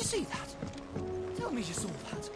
see that? Tell me you saw that.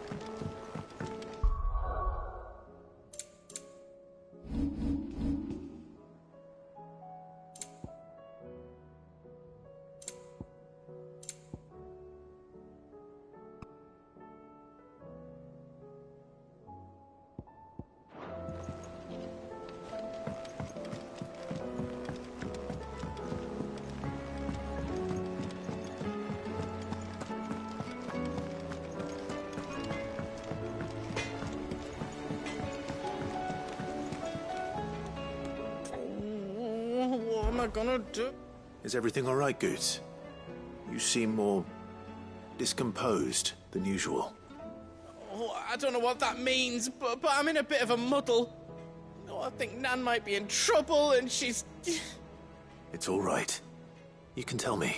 What am I gonna do? Is everything all right, Goots? You seem more discomposed than usual. Oh, I don't know what that means, but I'm in a bit of a muddle. Oh, I think Nan might be in trouble, and she's... It's all right. You can tell me.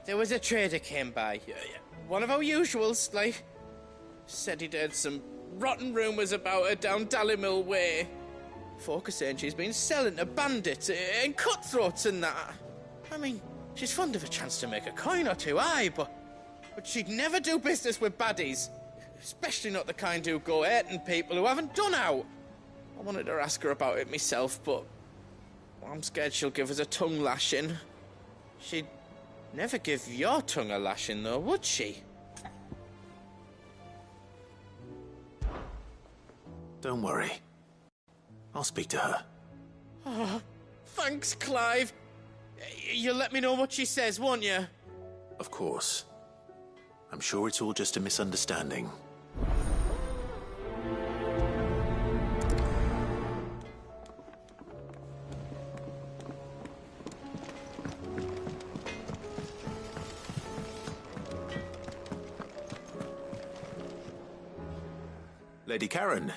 There was a trader came by. One of our usuals, like... Said he'd heard some rotten rumours about her down Dallymill Way. Folk are saying she's been selling to bandits and cutthroats and that. I mean, she's fond of a chance to make a coin or two, aye, but she'd never do business with baddies. Especially not the kind who go hurting people who haven't done out. I wanted to ask her about it myself, but I'm scared she'll give us a tongue lashing. She'd never give your tongue a lashing, though, would she? Don't worry. I'll speak to her. Oh, thanks, Clive. You'll let me know what she says, won't you? Of course. I'm sure it's all just a misunderstanding. Lady Karen.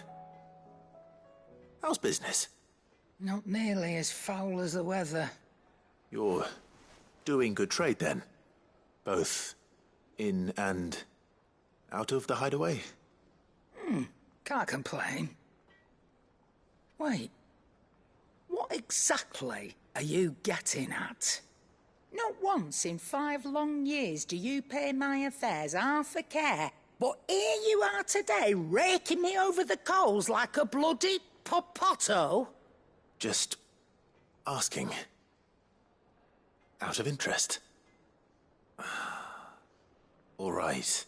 How's business? Not nearly as foul as the weather. You're doing good trade, then? Both in and out of the hideaway? Can't complain. Wait. What exactly are you getting at? Not once in 5 long years do you pay my affairs half a care, but here you are today, raking me over the coals like a bloody popoto? Just asking. Out of interest. All right.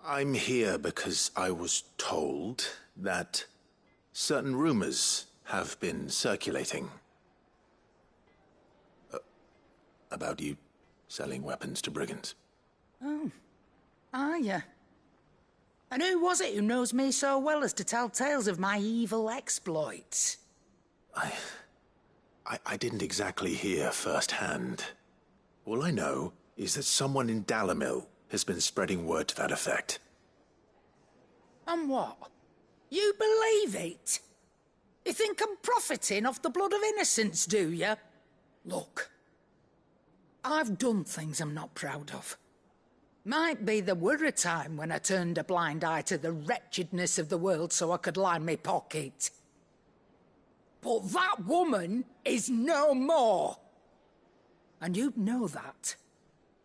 I'm here because I was told that certain rumors have been circulating. About you selling weapons to brigands. Oh, are you? And who was it who knows me so well as to tell tales of my evil exploits? I didn't exactly hear firsthand. All I know is that someone in Dallymill has been spreading word to that effect. And what? You believe it? You think I'm profiting off the blood of innocents, do you? Look, I've done things I'm not proud of. Might be there were a time when I turned a blind eye to the wretchedness of the world so I could line my pocket. But that woman is no more. And you'd know that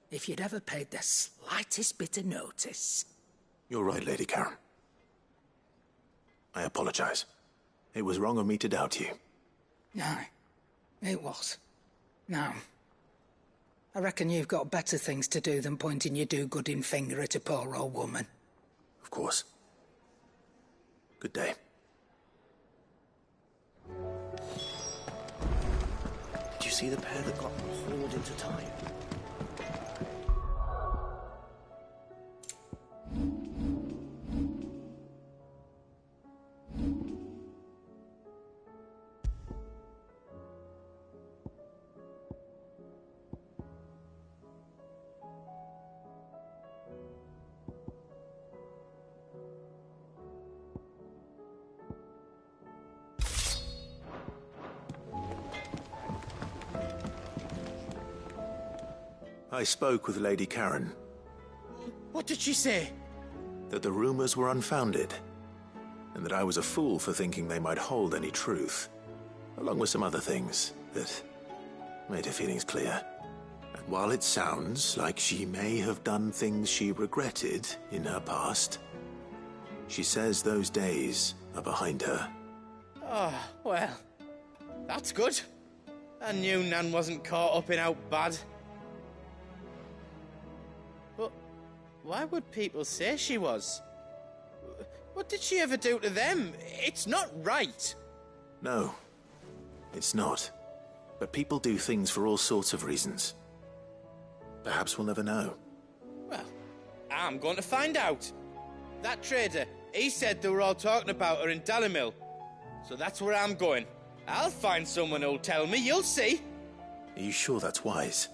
if you'd ever paid the slightest bit of notice. You're right, Lady Karen. I apologize. It was wrong of me to doubt you. No, it was. Now, I reckon you've got better things to do than pointing your do-gooding finger at a poor old woman. Of course. Good day. Did you see the pair that got hauled into time? I spoke with Lady Karen. What did she say? That the rumors were unfounded. and that I was a fool for thinking they might hold any truth, along with some other things that made her feelings clear. And while it sounds like she may have done things she regretted in her past, she says those days are behind her. Oh, well, that's good. I knew Nan wasn't caught up in out bad. But why would people say she was? What did she ever do to them? It's not right. No, it's not. But people do things for all sorts of reasons. Perhaps we'll never know. Well, I'm going to find out. That trader, he said they were all talking about her in Dalimil. So that's where I'm going. I'll find someone who'll tell me, you'll see. Are you sure that's wise?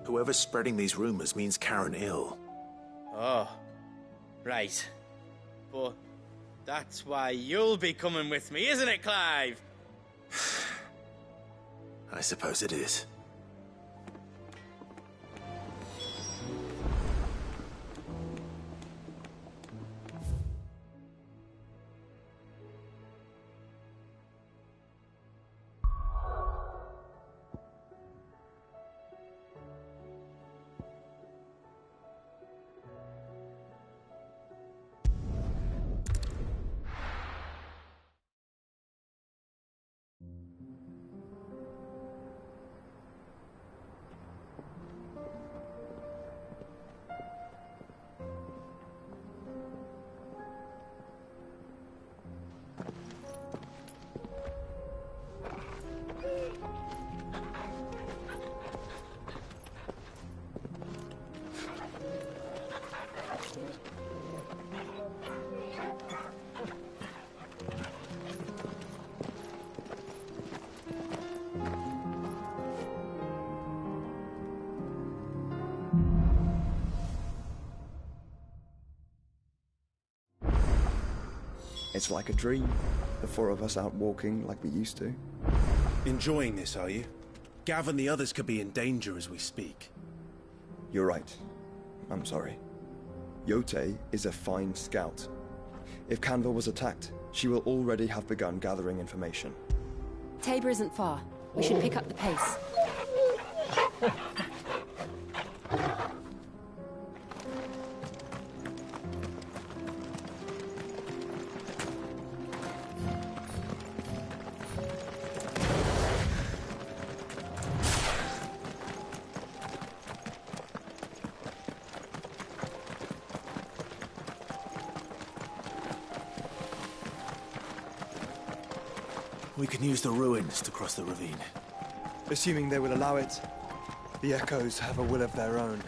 Whoever's spreading these rumors means Karen ill. Oh, right. But that's why you'll be coming with me, isn't it, Clive? I suppose it is. It's like a dream. The four of us out walking like we used to. Enjoying this, are you? Gav and the others could be in danger as we speak. You're right. I'm sorry. Yote is a fine scout. If Canville was attacked, she will already have begun gathering information. Tabor isn't far. We should pick up the pace. We can use the ruins to cross the ravine. Assuming they will allow it, the Echoes have a will of their own.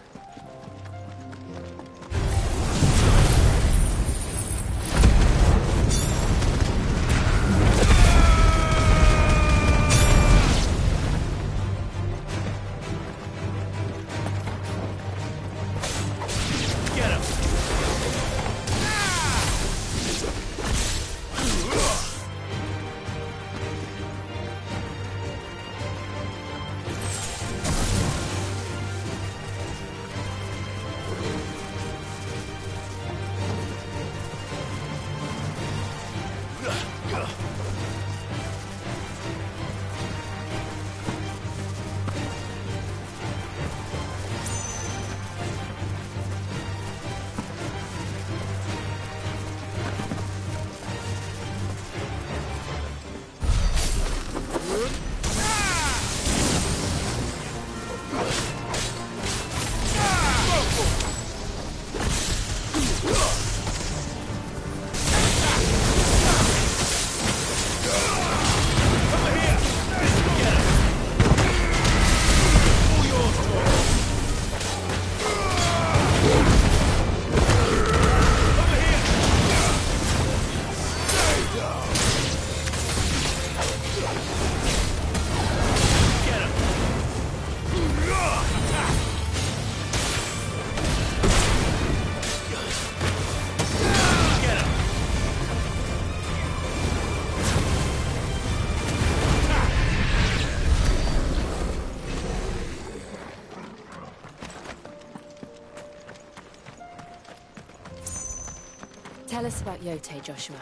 Tell us about Yote, Joshua.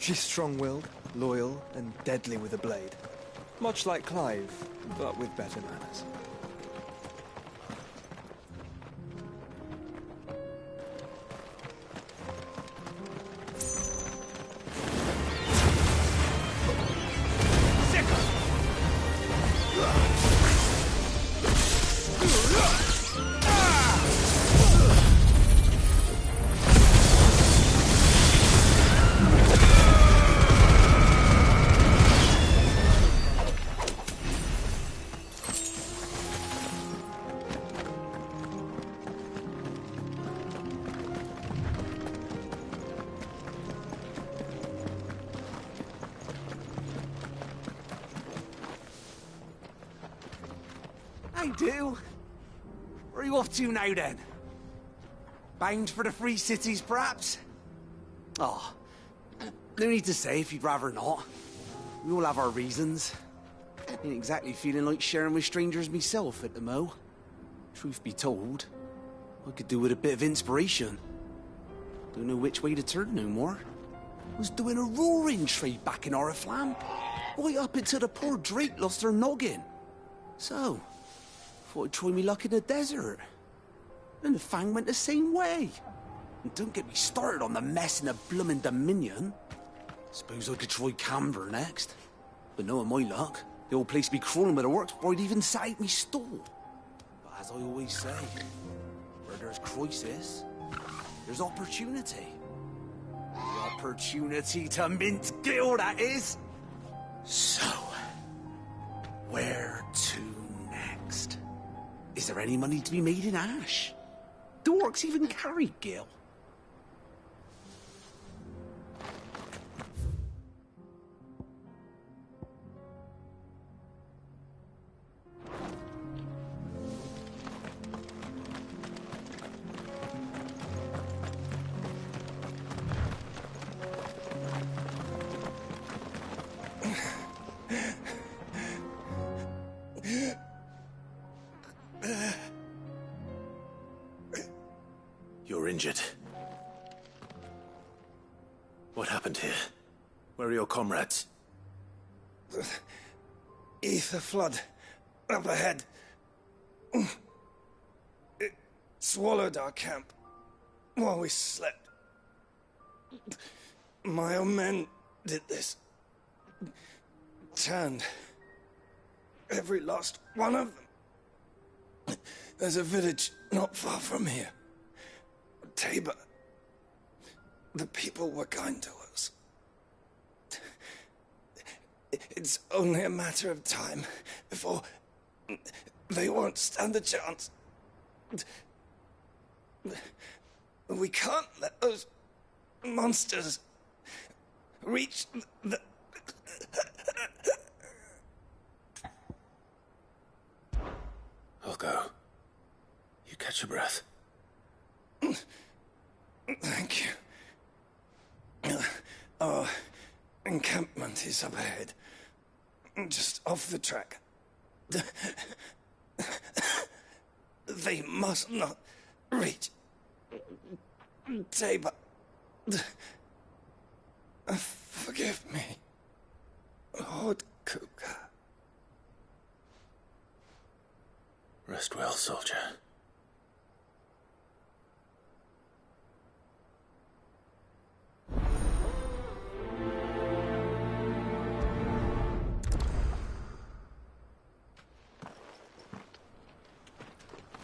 She's strong-willed, loyal, and deadly with a blade. Much like Clive, but with better manners. I do. Where are you off to now, then? Bound for the Free Cities, perhaps? Oh, no need to say if you'd rather not. We all have our reasons. Ain't exactly feeling like sharing with strangers myself at the mo. Truth be told, I could do with a bit of inspiration. Don't know which way to turn no more. Was doing a roaring trade back in Oriflamme. Right up until the poor Drake lost her noggin. So, thought I'd try me luck in the desert. And the Fang went the same way. And don't get me started on the mess in the bloomin' Dominion. Suppose I could try Canberra next. But knowing my luck, the old place be crawling with the works before I'd even set out me stall. But as I always say, where there's crisis, there's opportunity. The opportunity to mint Gil, that is. So, where to next? Is there any money to be made in Ash? Do orcs even carry Gil? You're injured. What happened here? Where are your comrades? Ether flood. Up ahead. It swallowed our camp while we slept. My own men did this. Turned every last one of them. There's a village not far from here. Tabor. The people were kind to us. It's only a matter of time before they won't stand a chance. We can't let those monsters reach the... I'll go. You catch your breath. Thank you. Our encampment is up ahead. Just off the track. They must not reach Tabor. Forgive me, Lord Cougar. Rest well, soldier.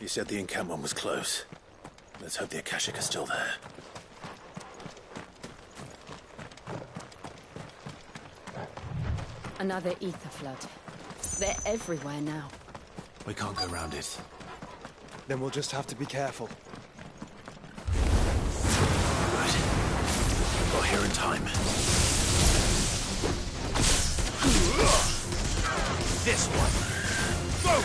You said the encampment was close. Let's hope the Akashic are still there. Another ether flood. They're everywhere now. We can't go round it. Then we'll just have to be careful. Right. Got here in time. This one. Go!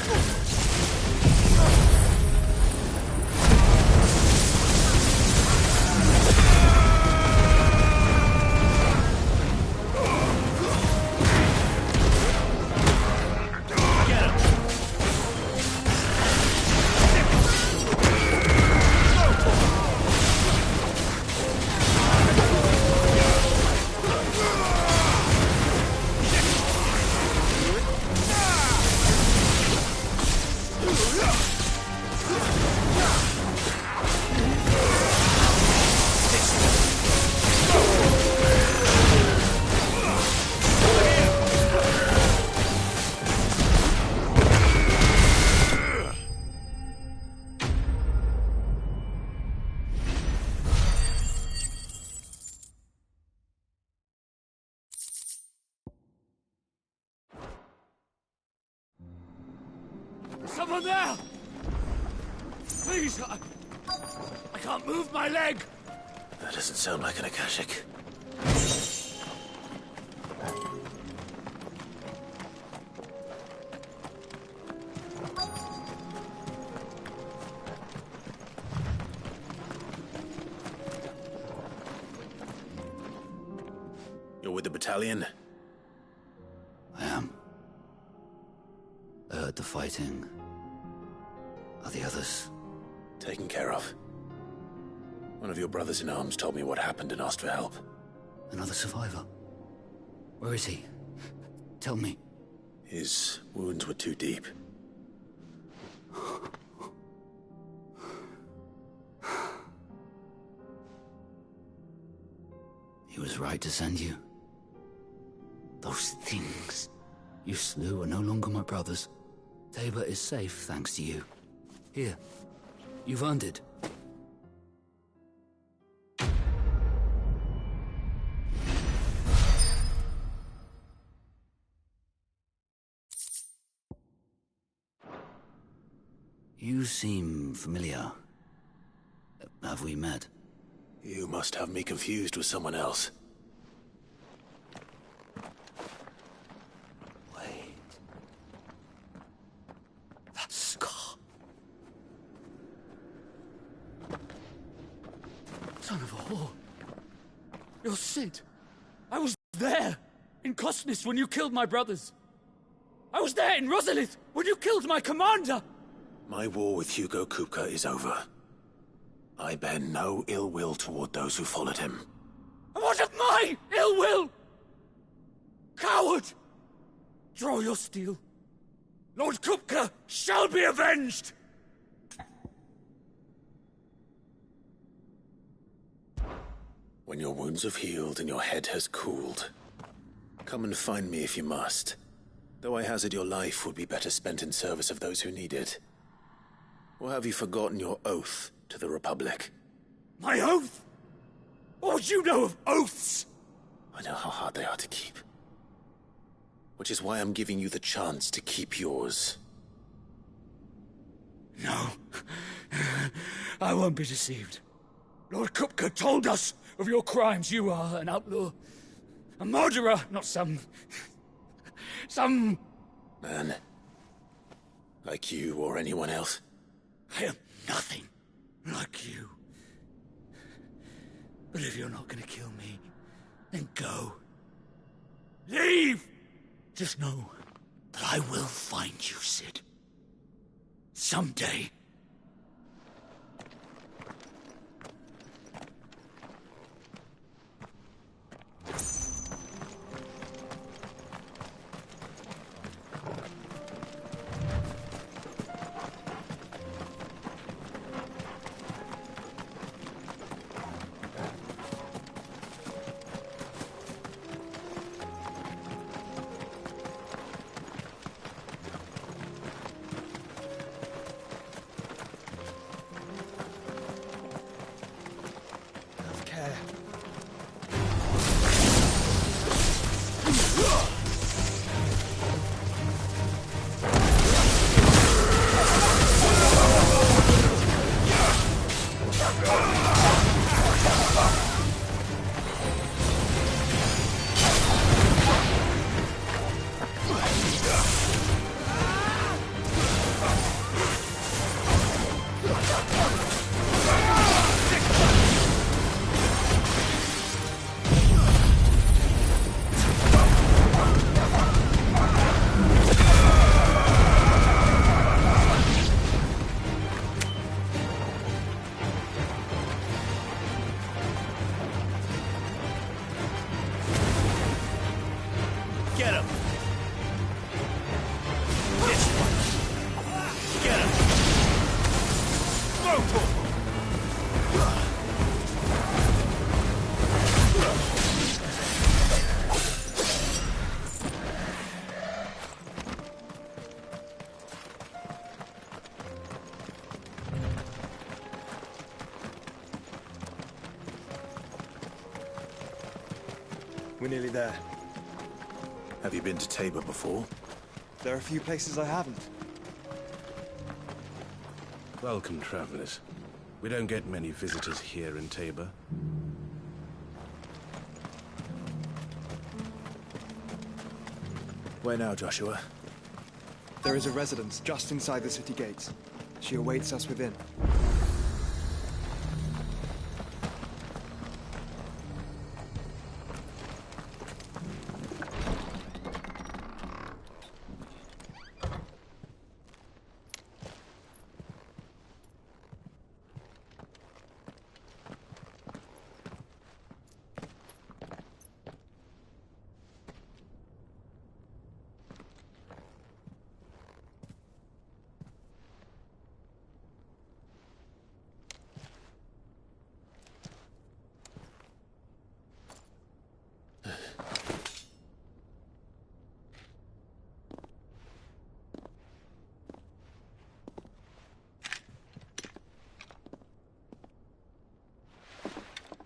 Someone there! Please, I can't move my leg! That doesn't sound like an Akashic. You're with the battalion? I am. I heard the fighting. Are the others? Taken care of. One of your brothers in arms told me what happened and asked for help. Another survivor? Where is he? Tell me. His wounds were too deep. He was right to send you. Those things you slew are no longer my brothers. Tabor is safe thanks to you. Here, you've earned it. You seem familiar. Have we met? You must have me confused with someone else. Wait. That scar. Son of a whore. You're Sid. I was there in Cosnis when you killed my brothers. I was there in Rosalith when you killed my commander. My war with Hugo Kupka is over. I bear no ill will toward those who followed him. And what of my ill will? Coward! Draw your steel. Lord Kupka shall be avenged! When your wounds have healed and your head has cooled, come and find me if you must. Though I hazard your life would be better spent in service of those who need it. Or have you forgotten your oath to the Republic? My oath? What would you know of oaths? I know how hard they are to keep. Which is why I'm giving you the chance to keep yours. No. I won't be deceived. Lord Kupka told us of your crimes. You are an outlaw. A murderer, not some man. Like you or anyone else. I am nothing like you. But if you're not gonna kill me, then go. Leave! Just know that I will find you, Sid. Someday. Get him! This one! Get him! Throw to him! We're nearly there. Have you been to Tabor before? There are a few places I haven't. Welcome, travelers. We don't get many visitors here in Tabor. Where now, Joshua? There is a residence just inside the city gates. She awaits us within.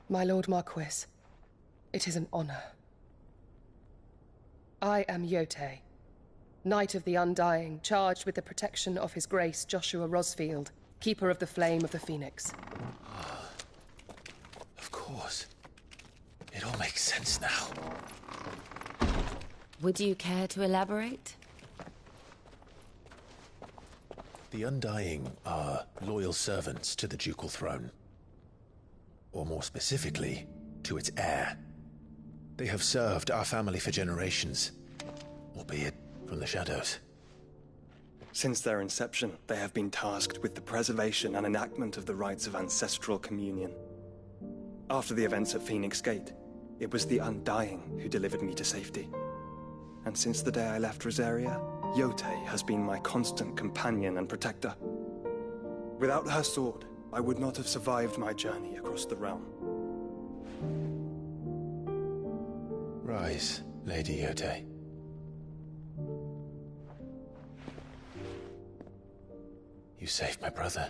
My Lord Marquis, it is an honor. I am Yotei, Knight of the Undying, charged with the protection of His Grace Joshua Rosfield, Keeper of the Flame of the Phoenix. Of course. It all makes sense now. Would you care to elaborate? The Undying are loyal servants to the ducal throne. Or more specifically, to its heir. They have served our family for generations, albeit from the shadows. Since their inception, they have been tasked with the preservation and enactment of the rites of ancestral communion. After the events at Phoenix Gate, it was the Undying who delivered me to safety. And since the day I left Rosaria, Yotei has been my constant companion and protector. Without her sword, I would not have survived my journey across the realm. Rise, Lady Yotei. You saved my brother.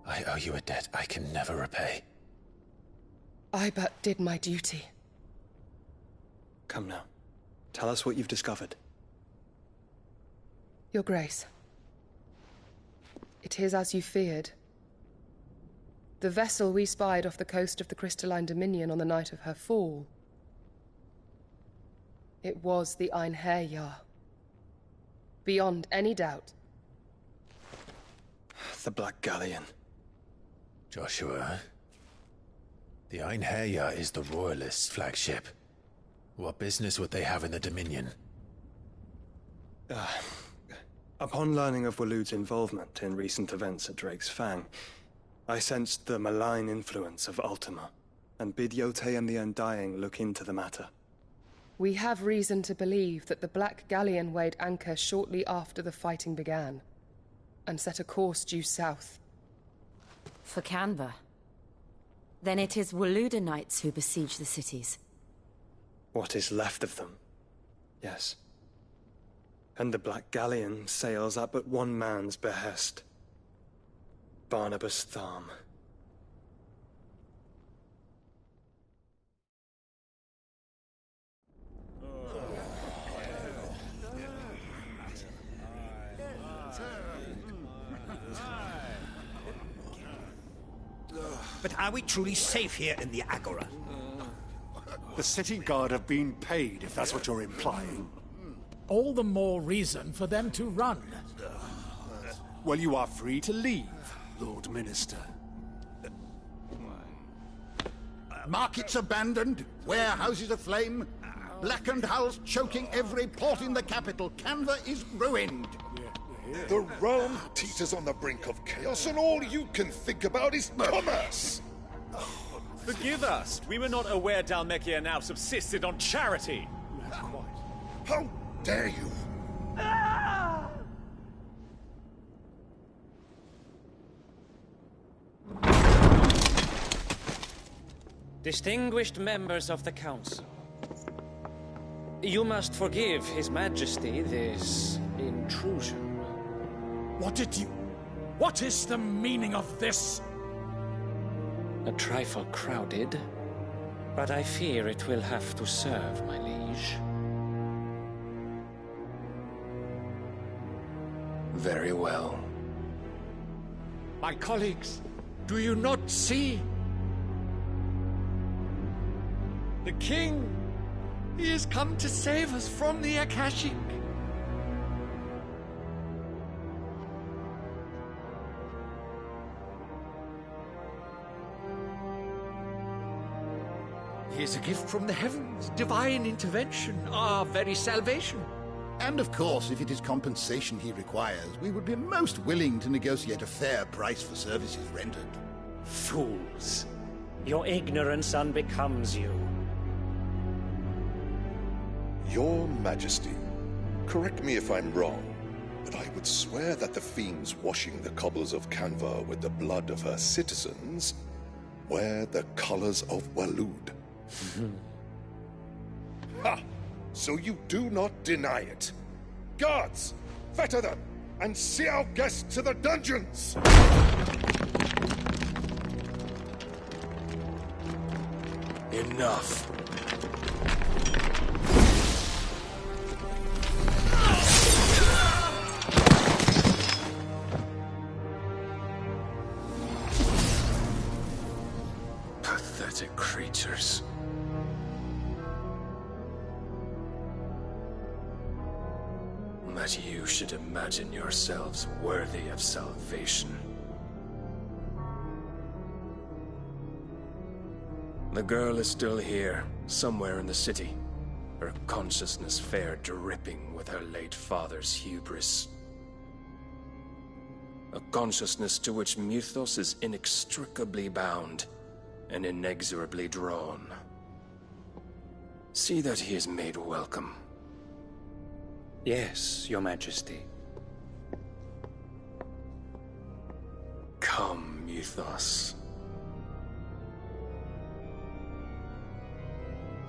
I owe you a debt I can never repay. I but did my duty. Come now. Tell us what you've discovered. Your Grace. It is as you feared. The vessel we spied off the coast of the Crystalline Dominion on the night of her fall. It was the Einherjar. Beyond any doubt. The Black Galleon. Joshua, the Einherjar is the Royalists' flagship. What business would they have in the Dominion? Upon learning of Waloed's involvement in recent events at Drake's Fang, I sensed the malign influence of Ultima, and bid Yotei and the Undying look into the matter. We have reason to believe that the Black Galleon weighed anchor shortly after the fighting began, and set a course due south. For Canva. Then it is Waloed knights who besiege the cities. What is left of them, yes. And the Black Galleon sails at but one man's behest. Barnabas Tharm. But are we truly safe here in the Agora? The city guard have been paid, if that's what you're implying. All the more reason for them to run. Well, you are free to leave, Lord Minister. Markets abandoned, warehouses aflame, blackened hulls choking every port in the capital. Canva is ruined. The realm teeters on the brink of chaos, and all you can think about is commerce! Forgive us. We were not aware Dhalmekia now subsisted on charity. How dare you! Distinguished members of the Council, you must forgive His Majesty this intrusion. What is the meaning of this? A trifle crowded, but I fear it will have to serve, my liege. Very well. My colleagues, do you not see? The king, he has come to save us from the Akashic. He is a gift from the heavens, divine intervention, our very salvation. And of course, if it is compensation he requires, we would be most willing to negotiate a fair price for services rendered. Fools. Your ignorance unbecomes you. Your Majesty, correct me if I'm wrong, but I would swear that the fiends washing the cobbles of Canva with the blood of her citizens wear the colors of Waloed. Ha! So you do not deny it. Guards, fetter them, and see our guests to the dungeons! Enough. Pathetic creatures. That you should imagine yourselves worthy of salvation. The girl is still here, somewhere in the city, her consciousness fair dripping with her late father's hubris. A consciousness to which Mythos is inextricably bound and inexorably drawn. See that he is made welcome. Yes, Your Majesty. Come, Mythos.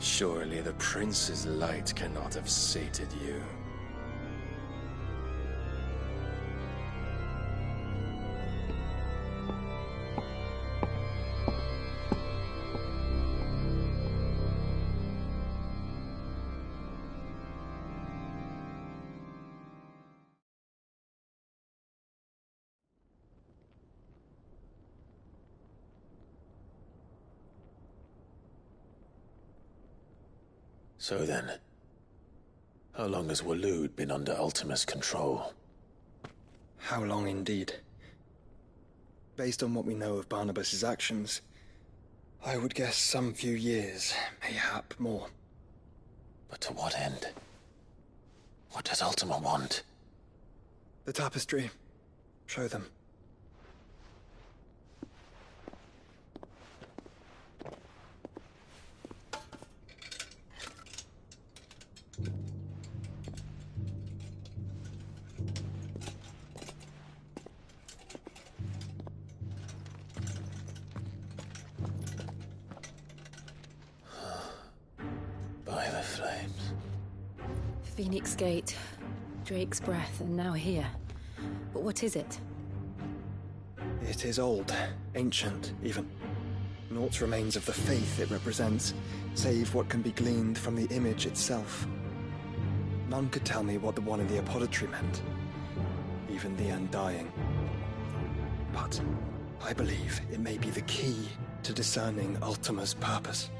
Surely the prince's light cannot have sated you. So then, how long has Waloed been under Ultima's control? How long indeed? Based on what we know of Barnabas's actions, I would guess some few years, mayhap more. But to what end? What does Ultima want? The tapestry. Show them. By the flames. Phoenix Gate, Drake's Breath, and now here. But what is it? It is old, ancient, even. Naught remains of the faith it represents, save what can be gleaned from the image itself. None could tell me what the one in the apothecary meant, even the Undying. But I believe it may be the key to discerning Ultima's purpose.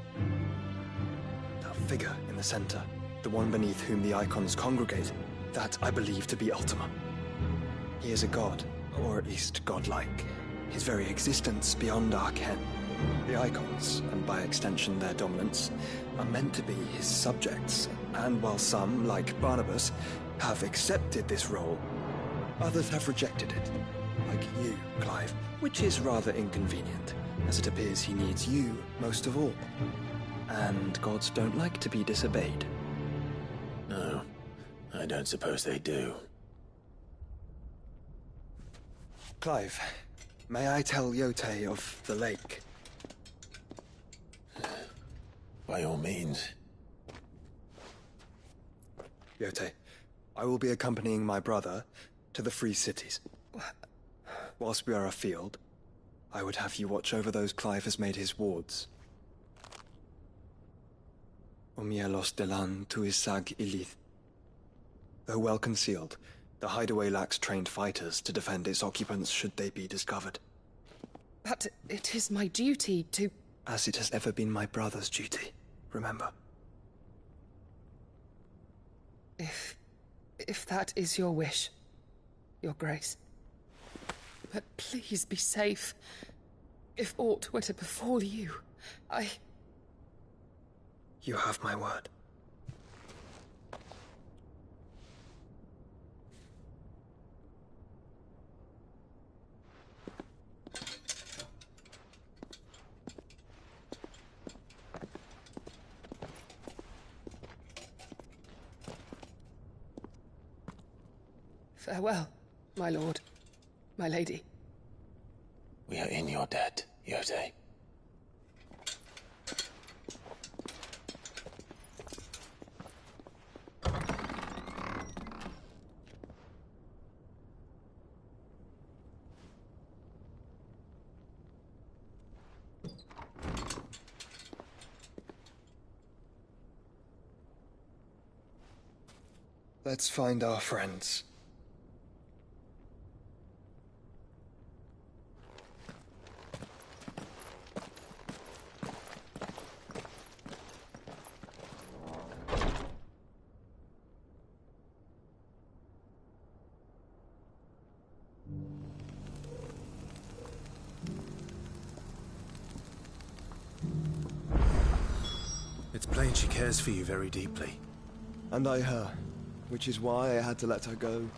That figure in the center, the one beneath whom the icons congregate, that I believe to be Ultima. He is a god, or at least godlike, his very existence beyond our ken. The icons, and by extension their dominance, are meant to be his subjects, and while some, like Barnabas, have accepted this role, others have rejected it, like you, Clive, which is rather inconvenient, as it appears he needs you most of all. And gods don't like to be disobeyed. No, I don't suppose they do. Clive, may I tell Yote of the lake? By all means. Yote, I will be accompanying my brother to the Free Cities. Whilst we are afield, I would have you watch over those Clive has made his wards. Omielos delan tuisag ilith. Though well concealed, the hideaway lacks trained fighters to defend its occupants should they be discovered. But it is my duty to... As it has ever been my brother's duty, remember. If that is your wish, Your Grace. But please be safe. If aught were to befall you, You have my word. Farewell, my lord, my lady. We are in your debt, Yode. Let's find our friends. It's plain she cares for you very deeply. And I her, which is why I had to let her go.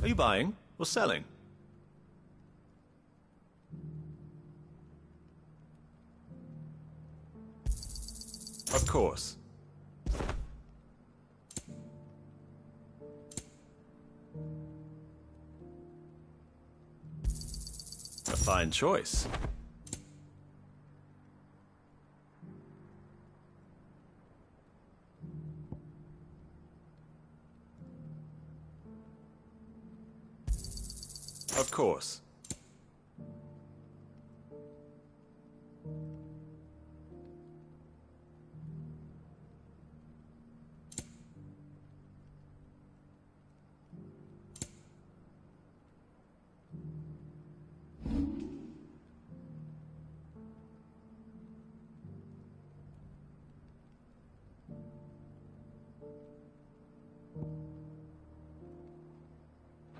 Are you buying or selling? Of course. A fine choice. Of course.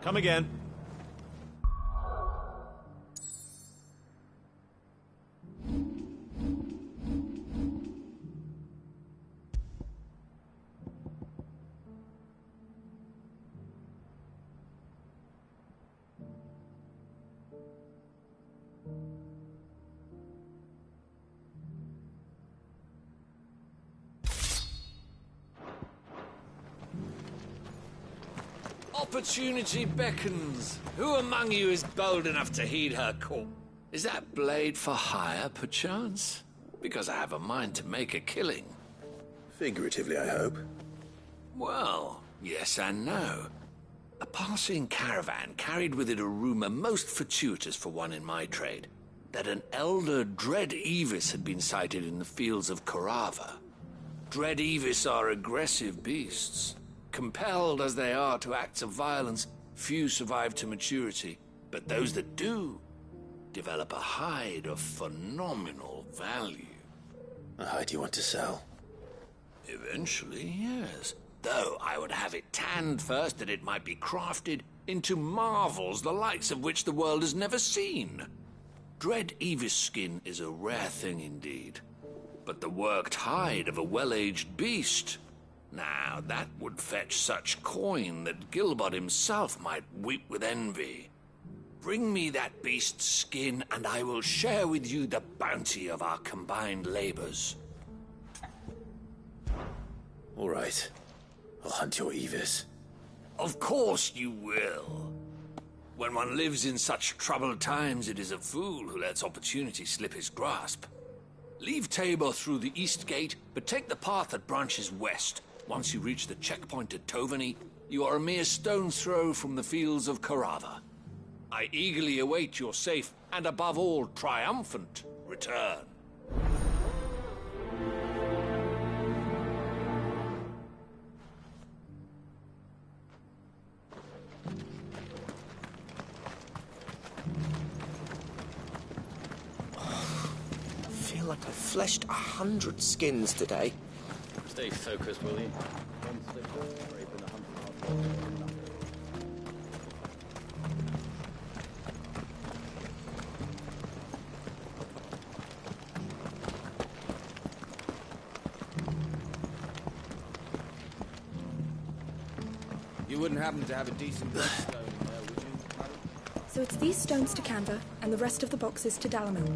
Come again. Opportunity beckons. Who among you is bold enough to heed her call? Is that blade for hire, perchance? Because I have a mind to make a killing. Figuratively, I hope. Well, yes and no. A passing caravan carried with it a rumor most fortuitous for one in my trade, that an elder Dread Evis had been sighted in the fields of Korava. Dread Evis are aggressive beasts. Compelled as they are to acts of violence, few survive to maturity, but those that do develop a hide of phenomenal value. A hide you want to sell? Eventually, yes. Though I would have it tanned first that it might be crafted into marvels the likes of which the world has never seen. Dread Evis skin is a rare thing indeed, but the worked hide of a well-aged beast... Now, that would fetch such coin that Gilbert himself might weep with envy. Bring me that beast's skin, and I will share with you the bounty of our combined labors. All right. I'll hunt your Evis. Of course you will. When one lives in such troubled times, it is a fool who lets opportunity slip his grasp. Leave Tabor through the east gate, but take the path that branches west. Once you reach the checkpoint at Tovany, you are a mere stone's throw from the fields of Korava. I eagerly await your safe, and above all, triumphant return. like I fleshed 100 skins today. Stay focused, will you? You wouldn't happen to have a decent bit of stone there, would you, madam? So it's these stones to Canva, and the rest of the boxes to Dalamil.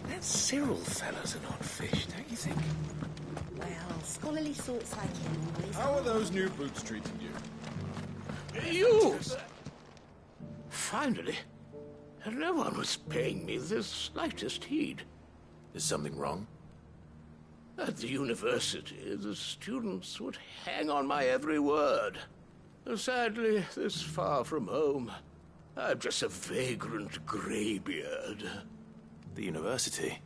That Cyril fella's an odd fish, don't you think? Well, scholarly sorts like him always. How are those new boots treating you? You! Finally. No one was paying me the slightest heed. Is something wrong? At the university, the students would hang on my every word. Sadly, this far from home, I'm just a vagrant greybeard. The university?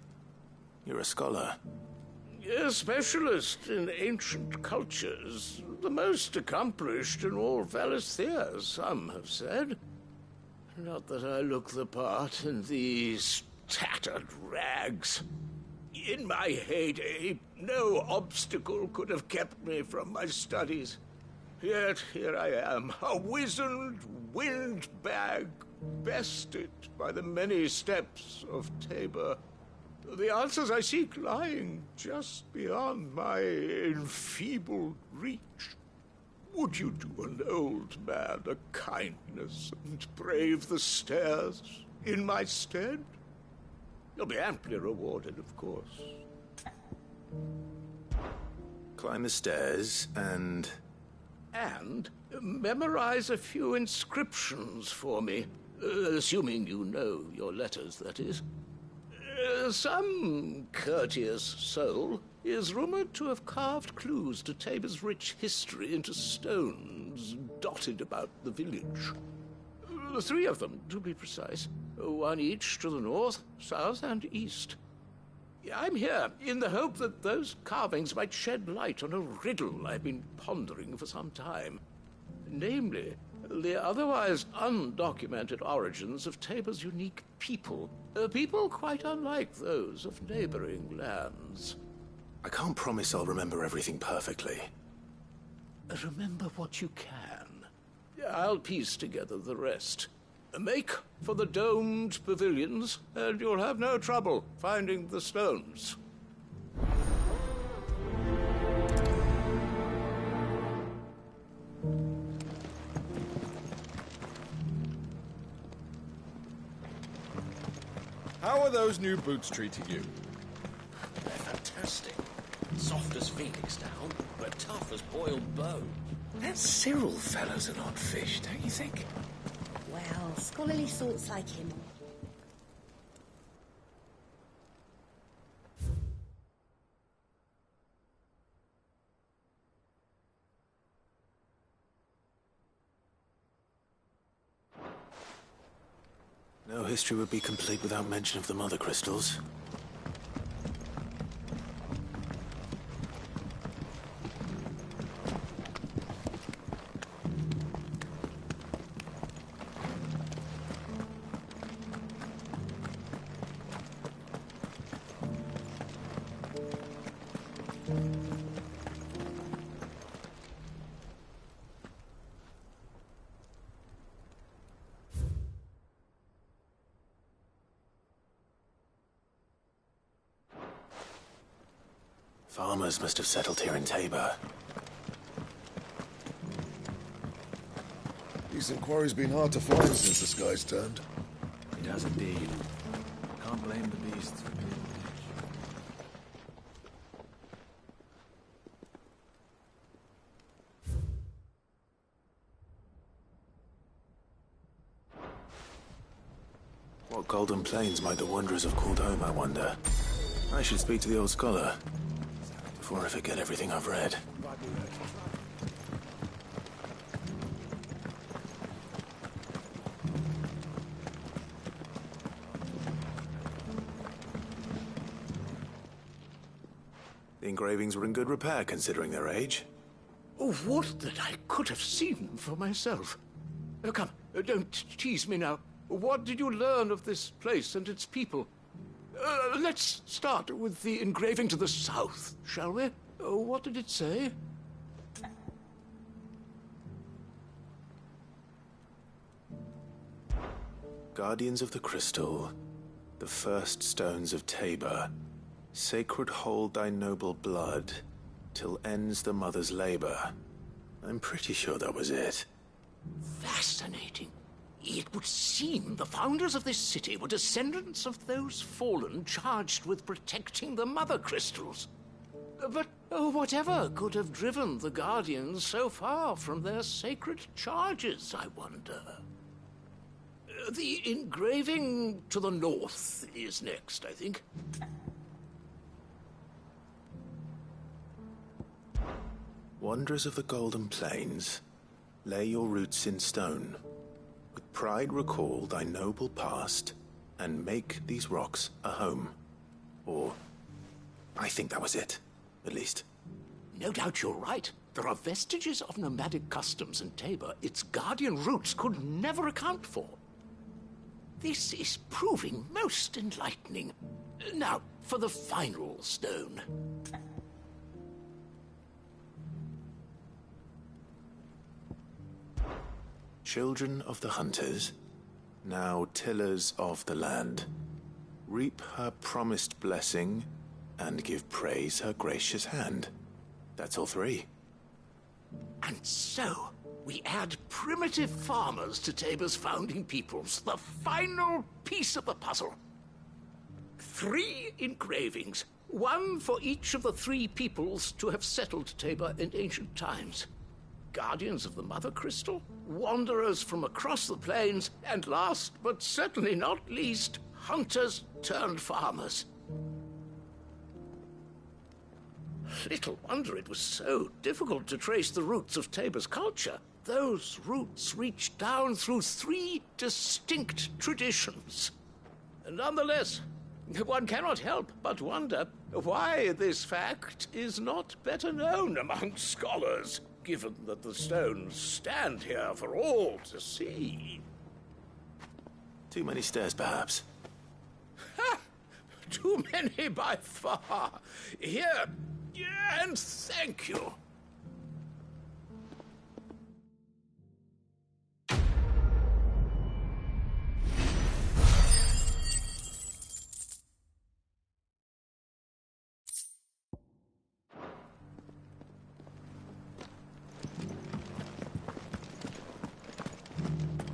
You're a scholar. A specialist in ancient cultures. The most accomplished in all Valisthea, some have said. Not that I look the part in these tattered rags. In my heyday, no obstacle could have kept me from my studies. Yet here I am, a wizened windbag, bested by the many steps of Tabor. The answers I seek lying just beyond my enfeebled reach. Would you do an old man a kindness and brave the stairs in my stead? You'll be amply rewarded, of course. Climb the stairs and... And memorize a few inscriptions for me, assuming you know your letters, that is. Some courteous soul is rumored to have carved clues to Tabor's rich history into stones dotted about the village. 3 of them, to be precise. 1 each to the north, south, and east. I'm here in the hope that those carvings might shed light on a riddle I've been pondering for some time. Namely, the otherwise undocumented origins of Tabor's unique people. People quite unlike those of neighboring lands. I can't promise I'll remember everything perfectly. Remember what you can. I'll piece together the rest. Make for the domed pavilions, and you'll have no trouble finding the stones. How are those new boots treating you? They're fantastic. Soft as phoenix down, but tough as boiled bone. That Cyril fella's an odd fish, don't you think? Well, scholarly sorts like him. No history would be complete without mention of the mother crystals. Farmers must have settled here in Tabor. Decent quarry's been hard to find since the sky's turned. It has indeed. Can't blame the beasts for being What golden plains might the wanderers have called home, I wonder? I should speak to the old scholar before I forget everything I've read. The engravings were in good repair considering their age. would that I could have seen them for myself. Come, don't tease me now. What did you learn of this place and its people? Let's start with the engraving to the south, shall we? What did it say? Guardians of the Crystal, the first stones of Tabor, sacred hold thy noble blood, till ends the mother's labor. I'm pretty sure that was it. Fascinating. It would seem the founders of this city were descendants of those fallen charged with protecting the mother crystals. But whatever could have driven the Guardians so far from their sacred charges, I wonder? The engraving to the north is next, I think. Wanderers of the Golden Plains, lay your roots in stone. With pride recall thy noble past, and make these rocks a home. Or, I think that was it, at least. No doubt you're right. There are vestiges of nomadic customs in Tabor its guardian roots could never account for. This is proving most enlightening. Now, for the final stone. Children of the hunters, now tillers of the land, reap her promised blessing and give praise her gracious hand. That's all three. And so, we add primitive farmers to Tabor's founding peoples, the final piece of the puzzle. 3 engravings, one for each of the 3 peoples to have settled Tabor in ancient times. Guardians of the Mother Crystal, wanderers from across the plains, and last but certainly not least, hunters turned farmers. Little wonder it was so difficult to trace the roots of Tabor's culture. Those roots reach down through 3 distinct traditions. Nonetheless, one cannot help but wonder why this fact is not better known among scholars, given that the stones stand here for all to see. Too many stairs, perhaps. Ha! Too many by far. Here, and thank you.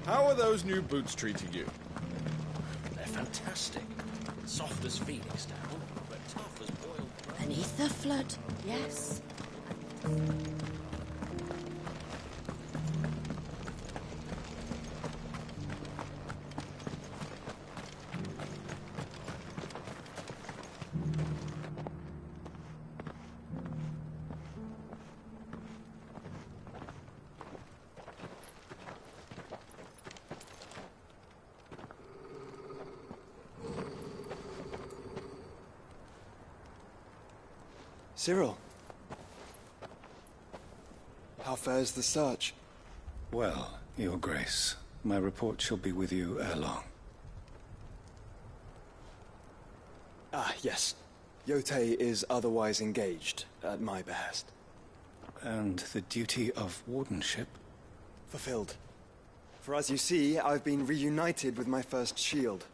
How are those new boots treating you? They're fantastic. Soft as phoenix down, but tough as boiled bone. Beneath the flood, yes. Cyril. How fares the search? Well, Your Grace, my report shall be with you ere long. Ah, yes. Yotei is otherwise engaged, at my behest. And the duty of wardenship? Fulfilled. For as you see, I've been reunited with my first shield.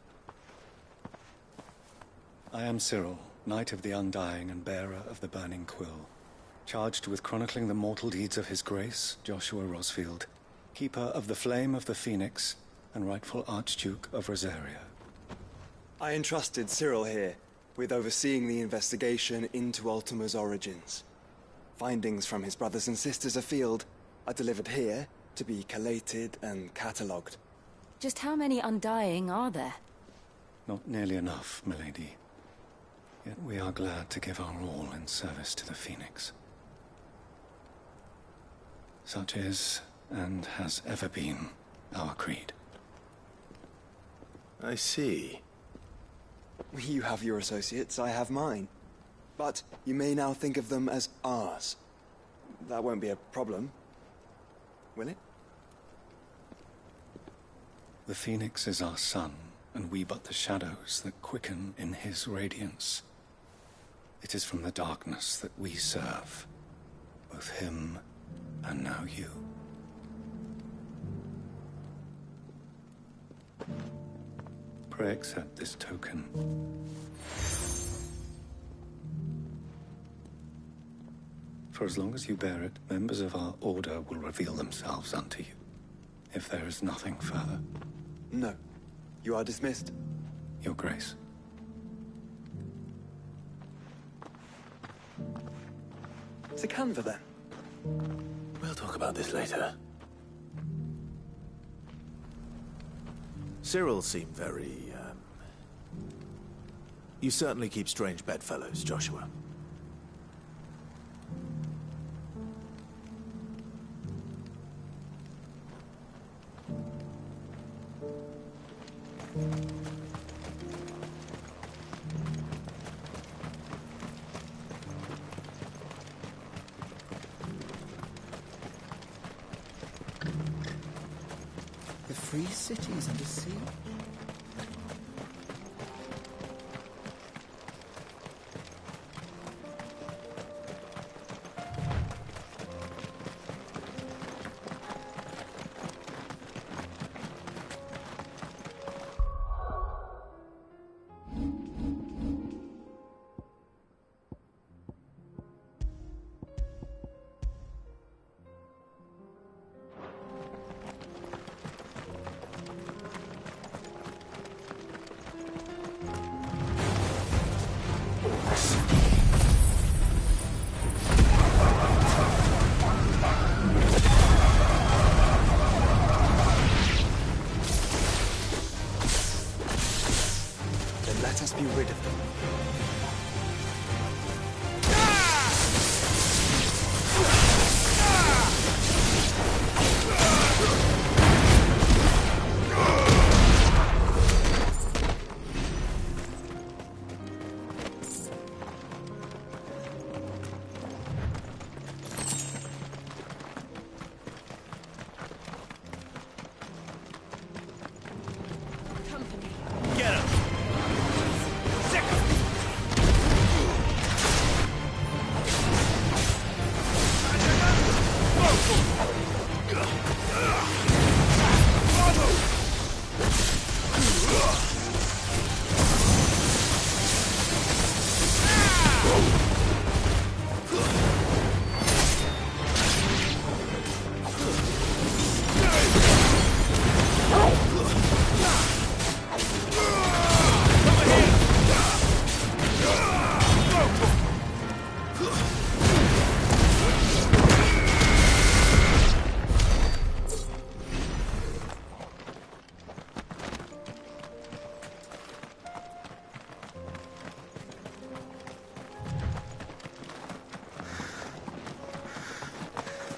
I am Cyril, Knight of the Undying and bearer of the Burning Quill, charged with chronicling the mortal deeds of His Grace, Joshua Rosfield, Keeper of the Flame of the Phoenix, and rightful Archduke of Rosaria. I entrusted Cyril here with overseeing the investigation into Ultima's origins. Findings from his brothers and sisters afield are delivered here to be collated and catalogued. Just how many Undying are there? Not nearly enough, milady. Yet we are glad to give our all in service to the Phoenix. Such is, and has ever been, our creed. I see. You have your associates, I have mine. But you may now think of them as ours. That won't be a problem, will it? The Phoenix is our sun, and we but the shadows that quicken in his radiance. It is from the darkness that we serve, both him and now you. Pray accept this token. For as long as you bear it, members of our order will reveal themselves unto you. If there is nothing further. No. You are dismissed. Your Grace. To Canva, then. We'll talk about this later. Cyril seemed very, You certainly keep strange bedfellows, Joshua. The free city is under siege. Let us be rid of them.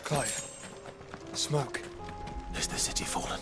Clive. Smoke. Is the city fallen?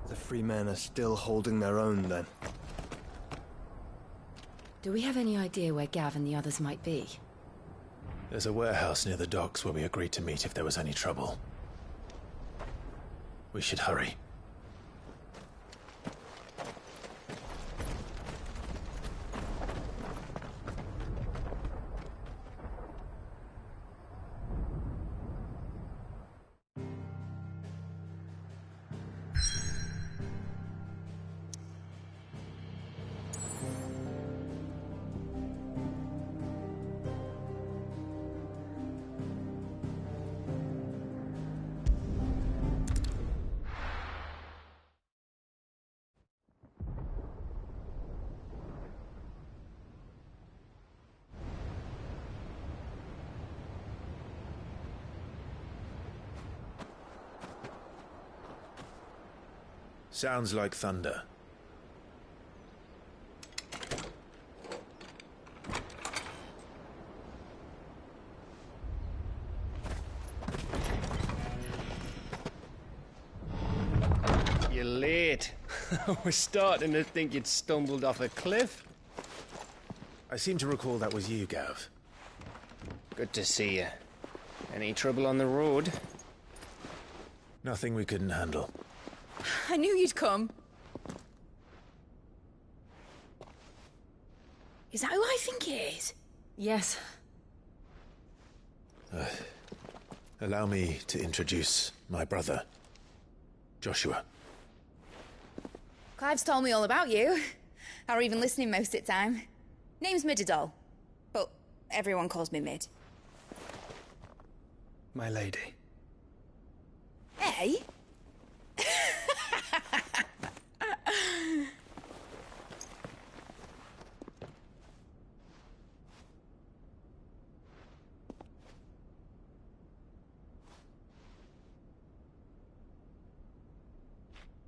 The free men are still holding their own, then. Do we have any idea where Gav and the others might be? There's a warehouse near the docks where we agreed to meet if there was any trouble. We should hurry. Sounds like thunder. You're late. We're starting to think you'd stumbled off a cliff. I seem to recall that was you, Gav. Good to see you. Any trouble on the road? Nothing we couldn't handle. I knew you'd come. Is that who I think it is? Yes. Allow me to introduce my brother, Joshua. Clive's told me all about you. Or even listening most of the time. Name's Midadol, but everyone calls me Mid. My lady. Hey?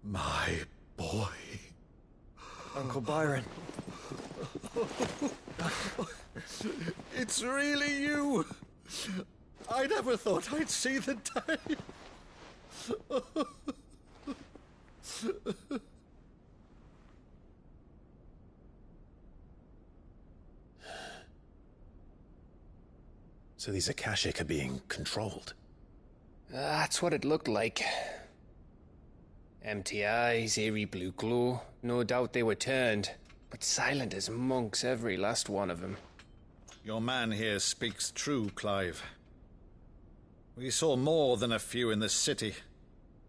My boy. Uncle Byron. It's really you. I never thought I'd see the day. So these Akashic are being controlled? That's what it looked like. Empty eyes, eerie blue glow. No doubt they were turned, but silent as monks, every last one of them. Your man here speaks true, Clive. We saw more than a few in the city.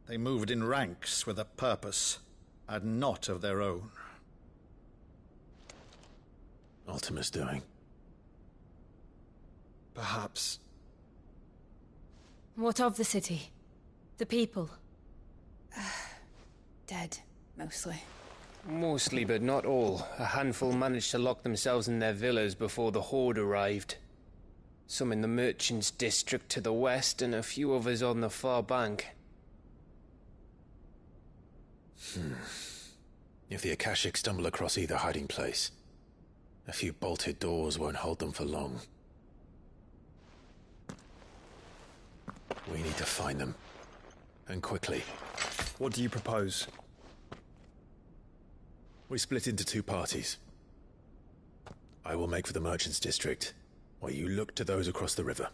They moved in ranks with a purpose, and not of their own. Ultima's doing. Perhaps. What of the city? The people? Dead, mostly. Mostly, but not all. A handful managed to lock themselves in their villas before the Horde arrived. Some in the Merchants' District to the west, and a few others on the far bank. If the Akashic stumble across either hiding place, a few bolted doors won't hold them for long. We need to find them. And quickly. What do you propose? We split into two parties. I will make for the Merchants' District, while you look to those across the river.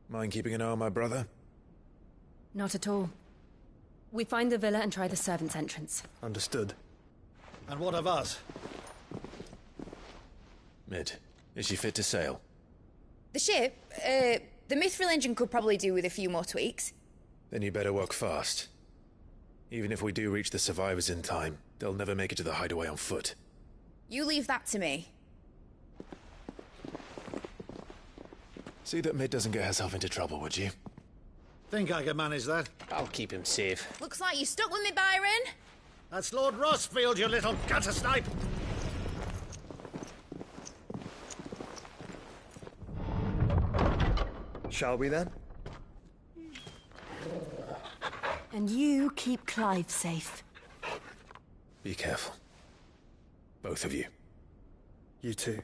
Mind keeping an eye on my brother? Not at all. We find the villa and try the servants' entrance. Understood. And what of us? Mid, is she fit to sail? The ship, the Mithril engine could probably do with a few more tweaks. Then you better work fast. Even if we do reach the survivors in time, they'll never make it to the hideaway on foot. You leave that to me. See that Mid doesn't get herself into trouble, would you? Think I can manage that? I'll keep him safe. Looks like you stuck with me, Byron. That's Lord Rossfield, you little gutter snipe! Shall we then? And you keep Clive safe. Be careful. Both of you. You too.